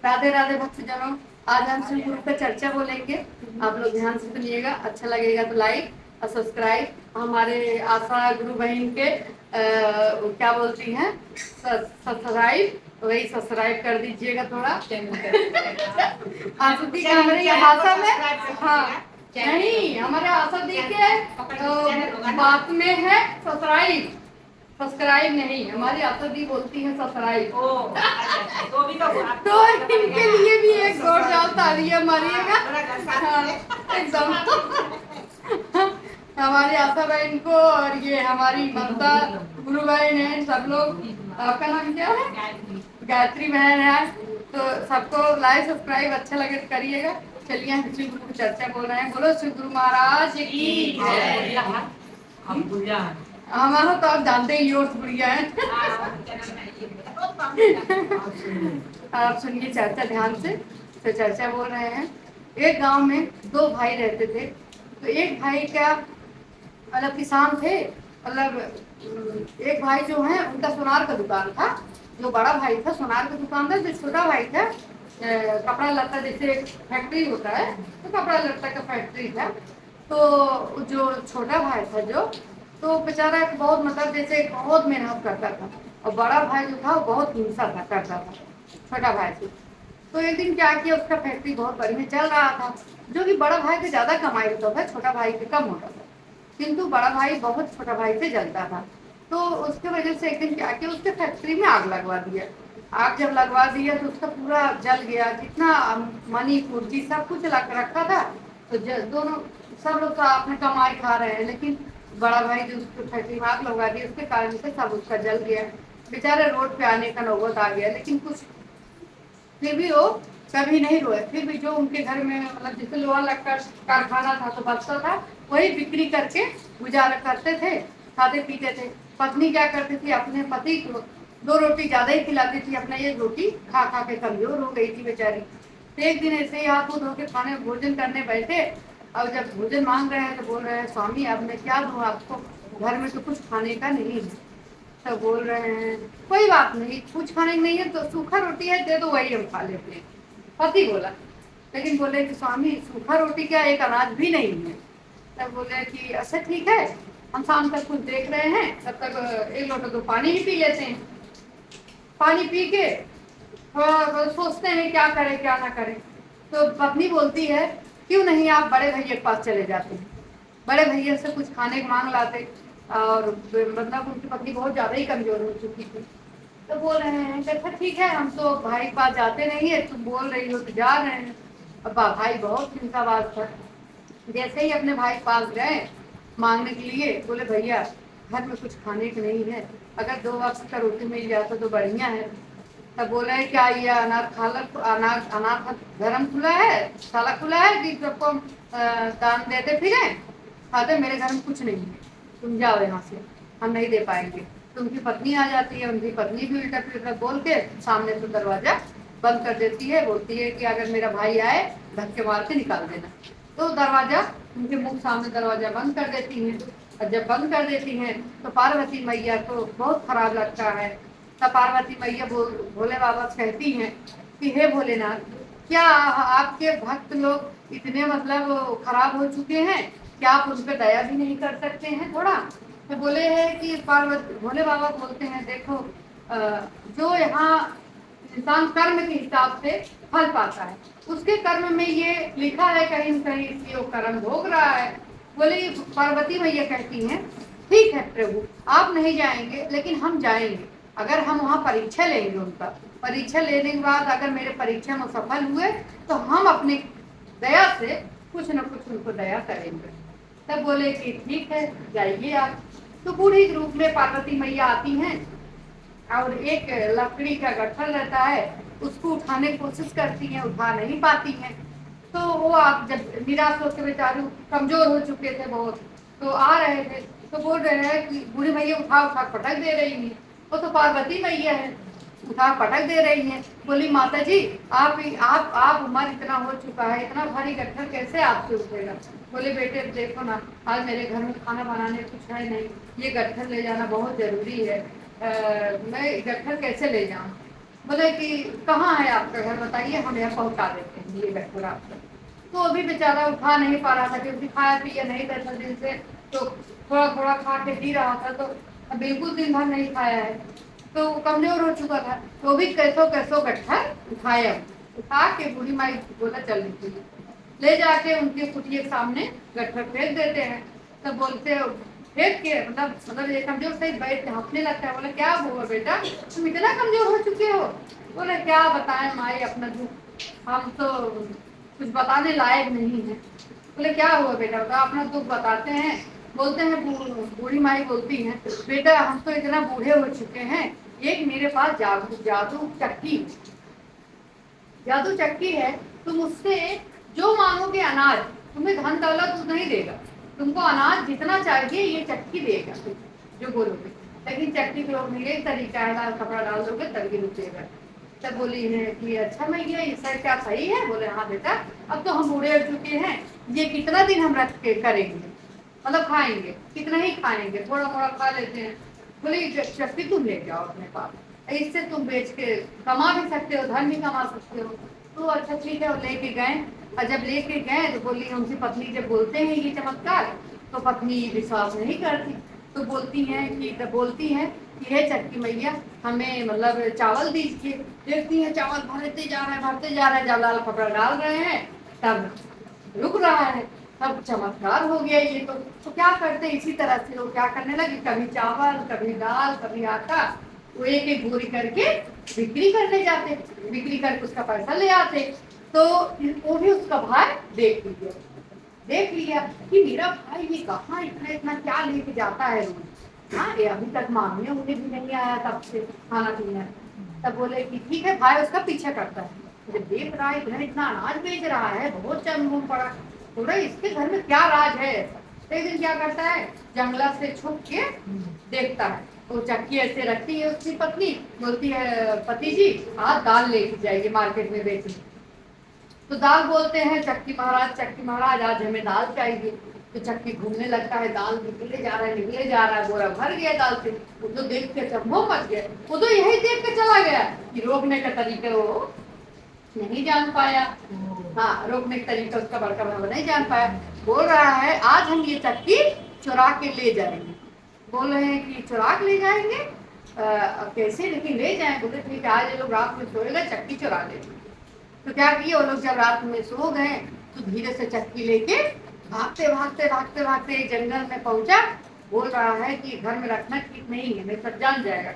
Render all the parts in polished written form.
राधे राधे भक्तजनों, आज हम शिव गुरु पर चर्चा बोलेंगे। आप लोग ध्यान से सुनिएगा, अच्छा लगेगा तो लाइक और सब्सक्राइब। हमारे आशा गुरु बहन के क्या बोलती हैं, सब्सक्राइब, वही सब्सक्राइब कर दीजिएगा थोड़ा। आसुदी का हमारे भाषा में, हाँ नहीं, हमारे आसुदी के बात में है सब्सक्राइब, सब्सक्राइब नहीं, हमारी आसुदी बोलती है सब्सक्राइब। तो इनके लिए भी एक जोरदार तालियां मारिएगा। हाँ, एकदम हमारी आशा बहन को और ये हमारी ममता गुरु बहन है, सब लोग। आपका नाम क्या है? गायत्री बहन है। तो सबको लाइक सब्सक्राइब अच्छा लगे तो करिएगा। चलिए हम शिव गुरु की चर्चा बोल रहे हैं। बोलो शिव गुरु महाराज की जय। हमारा तो आप जानते ही और गुड़िया है। आप सुनिए चर्चा ध्यान से। तो चर्चा बोल रहे हैं, एक गांव में दो भाई रहते थे। तो एक भाई का मतलब किसान थे, मतलब एक भाई जो है उनका सोनार का दुकान था। जो बड़ा भाई था सोनार का दुकान था, जो छोटा भाई था कपड़ा लत्ता, जैसे फैक्ट्री होता है तो कपड़ा लत्ता का फैक्ट्री था। तो जो छोटा भाई था जो, तो बेचारा बहुत मतलब जैसे बहुत मेहनत करता था, और बड़ा भाई जो था वो बहुत हिंसा था करता था छोटा भाई से। तो एक दिन क्या किया, उसका फैक्ट्री बहुत बढ़िया चल रहा था, जो कि बड़ा भाई से ज़्यादा कमाई होता था, छोटा भाई से कम होता था, किंतु बड़ा भाई बहुत छोटा भाई से जलता था। तो उसके वजह से एक दिन क्या किया, उसके फैक्ट्री में आग लगवा दिया। आग जब लगवा दिया तो उसका पूरा जल गया, जितना मनी पूर्जी सब कुछ रखा था। तो दोनों सब लोग तो अपने कमाई खा रहे हैं, लेकिन बड़ा भाई जो उसको फैक्ट्री में आग लगवा दी, उसके कारण से सब उसका जल गया। बेचारे रोड पे आने का नौबत आ गया, लेकिन कुछ फिर भी वो कभी नहीं रोए। फिर भी जो उनके घर में मतलब जैसे लोहा लक्कड़ कारखाना था तो बचता था, वही बिक्री करके गुजारा करते थे, खाते पीते थे। पत्नी क्या करती थी, अपने पति को 2 रोटी ज्यादा ही खिलाती थी, अपना 1 रोटी खा खा के कमजोर हो गई थी बेचारी। तो एक दिन ऐसे ही हाथ मुंह धो के खाने भोजन करने बैठे, और जब भोजन मांग रहे हैं तो बोल रहे हैं, स्वामी अब मैं क्या दूँ आपको, घर में तो कुछ खाने का नहीं है। तो बोल रहे हैं कोई बात नहीं, कुछ खाने की नहीं है तो सूखा रोटी है दे दो, वही हम खा लेते हैं। पति बोला, लेकिन बोले कि स्वामी सूखा रोटी क्या एक अनाज भी नहीं है। तब बोले कि अच्छा ठीक है, हम शाम तक कुछ देख रहे हैं, तब तक 1 लोटा तो पानी ही पी लेते हैं। पानी पी के थोड़ा सोचते हैं क्या करें क्या ना करें। तो पत्नी बोलती है क्यों नहीं आप बड़े भैया के पास चले जाते हैं, बड़े भैया से कुछ खाने को मांग लाते। और मतलब उनकी पत्नी बहुत ज़्यादा ही कमज़ोर हो चुकी थी। तो बोल रहे हैं अच्छा ठीक है, हम तो भाई के पास जाते नहीं है, तुम बोल रही हो तो जा रहे हैं। अब भाई बहुत चिंतावाद था। जैसे ही अपने भाई के पास गए मांगने के लिए, बोले भैया घर में कुछ खाने को नहीं है, अगर 2 वक्त का रोटी मिल जाता तो बढ़िया है। तब बोले क्या ये अनार गरम खुला है, साला खुला है कि सबको दान देते फिरे, खाते, मेरे घर में कुछ नहीं है, तुम जाओ यहाँ से, हम नहीं दे पाएंगे। तो उनकी पत्नी आ जाती है, उनकी पत्नी भी उल्टा पुल्टा बोल के सामने से दरवाजा बंद कर देती है, बोलती है कि अगर मेरा भाई आए धक्के मार के निकाल देना। तो दरवाजा उनके मुंह सामने दरवाजा बंद कर देती हैं। और जब बंद कर देती हैं तो पार्वती मैया को बहुत खराब लगता है। तब पार्वती मैया भोले बाबा से कहती हैं कि हे भोलेनाथ, क्या आपके भक्त लोग इतने मतलब खराब हो चुके हैं, क्या आप उन पर दया भी नहीं कर सकते हैं थोड़ा। तो बोले हैं कि भोले बाबा बोलते हैं देखो, जो यहाँ इंसान कर्म के हिसाब से फल पाता है, उसके कर्म में ये लिखा है कहीं न कहीं कि वो कर्म भोग रहा है। बोले पार्वती मैया कहती हैं ठीक है प्रभु, आप नहीं जाएंगे लेकिन हम जाएंगे। अगर हम वहाँ परीक्षा लेंगे, उनका परीक्षा लेने के बाद अगर मेरे परीक्षा में सफल हुए तो हम अपने दया से कुछ न कुछ उनको दया करेंगे। तब बोले कि ठीक है जाइए आप। तो बूढ़ी के रूप में पार्वती मैया आती हैं, और एक लकड़ी का गट्ठल रहता है, उसको उठाने की कोशिश करती हैं, उठा नहीं पाती हैं। तो वो आप जब निराश होकर बेचारे कमजोर हो चुके थे बहुत, तो आ रहे थे, तो बोल रहे हैं कि बूढ़ी मैया उठा उठा पटक दे रही हैं। वो तो पार्वती मैया है, उठा पटक दे रही हैं। बोली माता जी आप उम्र इतना हो चुका है, इतना भारी गट्ठर कैसे आपसे उठेगा। बोले बेटे देखो ना, आज मेरे घर में खाना बनाने कुछ है नहीं, ये गट्ठर ले जाना बहुत ज़रूरी है, मैं गट्ठर कैसे ले जाऊँ। बोले कि कहाँ है आपका घर बताइए, हम यहाँ पहुँचा देते हैं ये घर पूरा आपका। तो अभी बेचारा उठा नहीं पा रहा था क्योंकि खाया पिया नहीं था दिन से, तो थोड़ा थोड़ा खा के पी रहा था, तो बिल्कुल दिन भर नहीं खाया है, तो कमजोर हो चुका था। तो भी कैसो कैसो गट्ठर उठाया, उठा के बूढ़ी माई बोला चल निकली, ले जाके उनके कुटिया के सामने गट्ठर फेंक देते हैं। तब बोलते हो फेंक के मतलब ये कमजोर से बैठ के हंसने लगता है। बोले क्या हुआ बेटा, तुम इतना कमजोर हो चुके हो? बोले क्या बताएं माई अपना दुख, हम तो कुछ बताने लायक नहीं है। बोले क्या हुआ बेटा, बताओ अपना दुख बताते हैं। बोलते हैं बूढ़ी माई बोलती हैं, बेटा हम तो इतना बूढ़े हो चुके हैं, एक मेरे पास जादू चक्की है, तुम उससे जो मांगोगे अनाज, तुम्हें धन दौलत नहीं देगा, तुमको अनाज जितना चाहिए ये चक्की देगा जो बोलोगे। लेकिन चक्की को एक तरीका है, लाल कपड़ा डाल दोगे तभी रुकेगा। तब बोली है कि अच्छा मैया ये सर क्या सही है? बोले हाँ बेटा, अब तो हम बूढ़े हो चुके हैं, ये कितना दिन हम रख के करेंगे, मतलब खाएंगे कितना ही खाएंगे, थोड़ा थोड़ा खा लेते हैं। बोले चक्की तुम ले जाओ अपने पास, इससे तुम बेच के कमा भी सकते हो, धन भी कमा सकते हो। तो अच्छा ठीक है, वो लेके गए। और जब लेके गए तो बोली उनकी पत्नी, जब बोलते हैं ये चमत्कार तो पत्नी विश्वास नहीं करती, तो बोलती हैं कि हे चक्की मैया हमें मतलब चावल दीजिए। देखती हैं चावल भरते जा रहे हैं, जब लाल कपड़ा डाल रहे हैं तब रुक रहा है, तब चमत्कार हो गया ये तो क्या करते इसी तरह से वो क्या करने लगे, कभी चावल कभी दाल कभी आटा, वो एक एक बोरी करके बिक्री करने जाते, बिक्री करके उसका पैसा ले आते। तो वो भी उसका भाई देख लिया कि मेरा भाई ये कहाँ इतना इतना क्या लेके जाता है रोज, हाँ ये अभी तक मांगने उन्हें भी नहीं आया तब से खाना पीना। तब बोले कि ठीक है, भाई उसका पीछा करता है, जब देख रहा है इधर इतना अनाज बेच रहा है, बहुत चंगुम पड़ा, बोला इसके घर में क्या राज है। एक दिन क्या करता है, जंगला से छुप के देखता है, वो चक्की ऐसे रखती है उसकी पत्नी, बोलती है पति जी आज दाल लेके जाइए मार्केट में बेचने। तो दाल बोलते हैं चक्की महाराज आज हमें दाल चाहिए। तो चक्की घूमने लगता है, दाल निकले जा रहा है, बोरा भर गया दाल से। वो तो देख के चंभो मच गया, वो तो यही देख के चला गया कि रोकने का तरीका वो नहीं जान पाया। हाँ, रोकने का तरीका उसका बड़का भाई नहीं जान पाया। बोल रहा है आज हम ये चक्की चुरा के ले जाएंगे। बोल रहे हैं कि चुरा के ले जाएंगे, कैसे लेकिन ले जाएं। बोले ठीक है, आज ये लोग रात में सोएगा, चक्की चुरा लेंगे। तो क्या किए वो लोग, जब रात में सो गए तो धीरे से चक्की लेके भागते एक जंगल में पहुंचा। बोल रहा है कि घर में रखना ठीक नहीं है, नहीं सब जान जाएगा।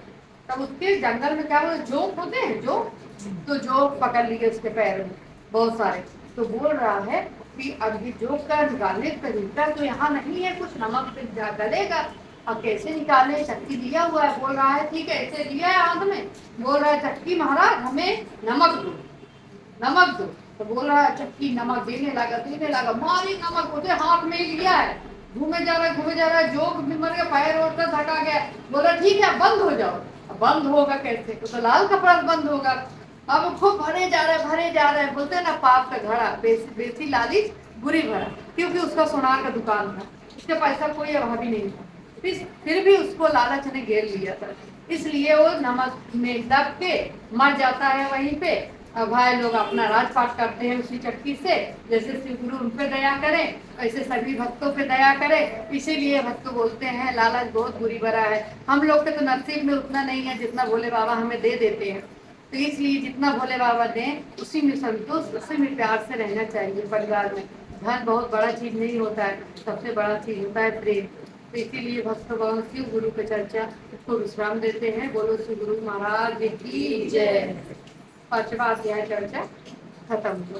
तब उसके जंगल में क्या बोले जोक होते हैं, तो जोक पकड़ लिए उसके पैर में बहुत सारे। तो बोल रहा है कि अब ये जोक का निकालने का तरीका तो यहाँ नहीं है, कुछ नमक से गलेगा, अब कैसे निकाले, चक्की दिया हुआ है। बोल रहा है ठीक है, ऐसे लिया है हाथ में, बोल रहा है चक्की महाराज हमें नमक दो। तो बोल रहा है चक्की नमक देने लगा, मारी नमक उसे हाथ में लिया है, घूमे जा रहा है, जोक भी मर गया, पैर और थका गया। बोला ठीक है बंद हो जाओ। अब बंद होगा कैसे, तो लाल कपड़ा बंद होगा। अब खूब भरे जा रहे हैं, बोलते हैं ना पाप का घड़ा बेसी लालिच बुरी भरा, क्योंकि उसका सोनार का दुकान था, उसके पैसा कोई अभावी नहीं था, फिर भी उसको लालच ने घेर लिया था, इसलिए वो नमक में दब के मर जाता है वहीं पे। भाई लोग अपना राजपाट करते हैं उसी चक्की से, जैसे शिव गुरु उन पे दया करें ऐसे सभी भक्तों पे दया करें। इसीलिए भक्त बोलते हैं लालच बहुत बुरी भरा है। हम लोग के तो नसीब में उतना नहीं है जितना भोले बाबा हमें दे देते हैं, तो इसलिए जितना भोले बाबा दें उसी में संतोष, उसी में प्यार से रहना चाहिए। परिवार में धन बहुत बड़ा चीज नहीं होता है, सबसे बड़ा चीज होता है प्रेम। तो इसीलिए भक्तगण शिव गुरु की चर्चा को विश्राम देते हैं। बोलो शिव गुरु महाराज की जय। 5वां अध्याय चर्चा खत्म हुआ।